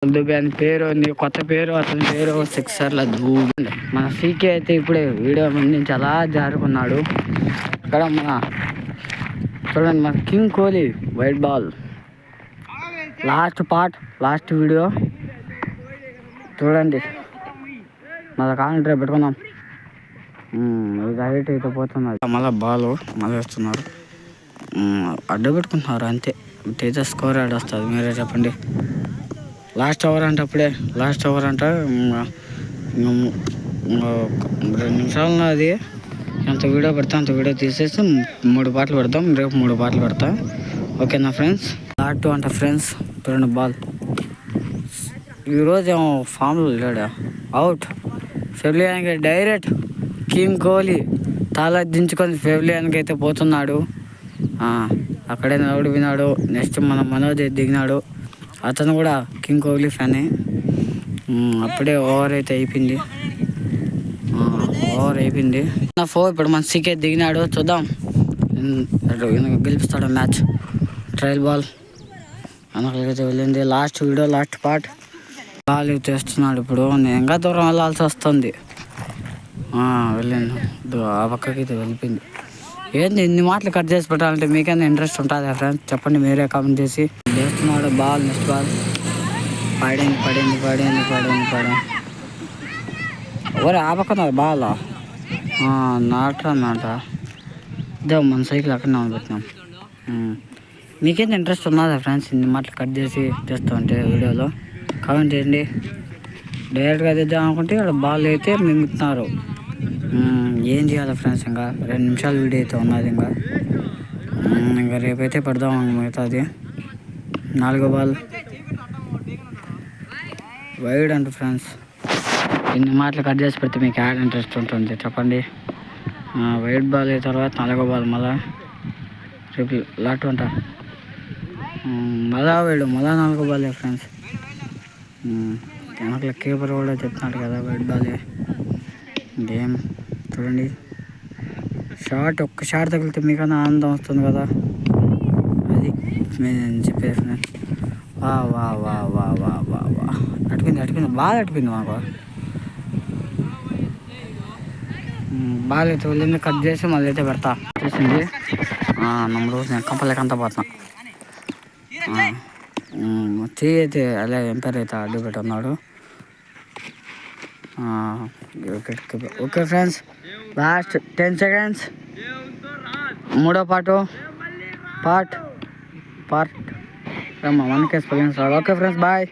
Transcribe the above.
దుబ్బే అని పేరు ఉంది, కొత్త పేరు, అతని పేరు సిక్సర్ల దూబి. మన సీకే అయితే ఇప్పుడే వీడియో నుంచి అలా జారుకున్నాడు. ఇక్కడ మన చూడండి, మన king Kohli white ball last video చూడండి. మళ్ళీ కామెంటరీ పెట్టుకుందాం. ఇది హైట్ అయితే పోతున్నది, మళ్ళీ బాల్ మళ్ళీ వేస్తున్నారు, అడ్డు పెట్టుకుంటున్నారు అంతే. తేజ స్కోర్ యాడ్ వస్తుంది, మీరే చెప్పండి. లాస్ట్ ఓవర్ అంటే అప్పుడే లాస్ట్ ఓవర్ అంట 2 నిమిషాలు. అది ఎంత వీడియో పెడతా అంత వీడియో తీసేసి 3 పాటలు పెడతాం. రేపు 3 పాటలు పెడతా, ఓకేనా ఫ్రెండ్స్. లాస్ట్ అంట ఫ్రెండ్స్, చూడండి బాల్. ఈరోజు ఏమో ఫామ్లో లేడా, అవుట్. పెవిలియన్కి డైరెక్ట్ కింగ్ కోహ్లీ తల దించుకొని పెవిలియన్కి అయితే పోతున్నాడు. అక్కడే ఓడిపోయినాడు. నెక్స్ట్ మన మనోజ్ దిగినాడు, అతను కూడా కింగ్ కోహ్లీ ఫ్యానే. అప్పుడే ఓవర్ అయితే అయిపోయింది. ఇప్పుడు మన సీకే దిగినాడు, చూద్దాం గెలిపిస్తాడు మ్యాచ్. ట్రయల్ బాల్ వెనకైతే వెళ్ళింది. Last video last part. Ball తెస్తున్నాడు. ఇప్పుడు నేను ఇంకా దూరం వెళ్ళాల్సి వస్తుంది. వెళ్ళాను, ఆ పక్కకి అయితే వెళ్ళిపోయింది. ఏంది ఇన్ని మాటలు కట్ చేసి పెట్టాలంటే మీకైనా ఇంట్రెస్ట్ ఉంటుందా ఫ్రెండ్స్? చెప్పండి, మీరే కామెంట్ చేసి. వేస్తున్నాడు బాల్, నెక్స్ట్ బాల్ పడింది. ఎవరు ఆపకున్నారు బాల్, నాట ఇదే మన సైకిల్ అక్కడనే పెట్టినాం. మీకేంత ఇంట్రెస్ట్ ఉన్నదా ఫ్రెండ్స్ ఇన్ని మాటలు కట్ చేసి చేస్తూ ఉంటే వీడియోలో? కామెంట్ చేయండి. డైరెక్ట్గా తెద్దాం అనుకుంటే ఇక్కడ బాల్ అయితే మింగుతున్నారు. ఏం చేయాలి ఫ్రెండ్స్, ఇంకా 2 నిమిషాలు వీడియో అయితే ఉన్నది. ఇంకా రేపైతే పెడదాం మిగతాది. 4వ బాల్ వైడ్ అంట ఫ్రెండ్స్. ఇన్ని మాటలు కట్ చేసి పెడితే మీకు యాడ్ ఇంట్రెస్ట్ ఉంటుంది చెప్పండి. వైడ్ బాల్ అయిన తర్వాత 4వ బాల్ మళ్ళా రేపు లాట్ అంట, మళ్ళా వైడ్, మళ్ళా 4వ బాలే ఫ్రెండ్స్. వెనకల కీపర్ కూడా చెప్తున్నాడు కదా వైడ్ బాలే. గేమ్ చూడండి, ఒక్క షాట్ తగిలితే మీకన్నా ఆనందం వస్తుంది కదా, అది నేను చెప్పేది ఫ్రెండ్స్. వా అటుపోయింది బాగా అటుపోయింది మాకు. బాగా అయితే వెళ్ళింది, కట్ చేసి మళ్ళీ అయితే పెడతా చేసింది. నమ్మరు నేను కంపలేకంతా పోతున్నా. చెయ్యి అయితే అలా ఎంపైర్ అయితే అడ్డు పెట్టున్నాడు. ఓకే ఫ్రెండ్స్, లాస్ట్ 10 seconds 3వ part 1 case. Okay friends, bye.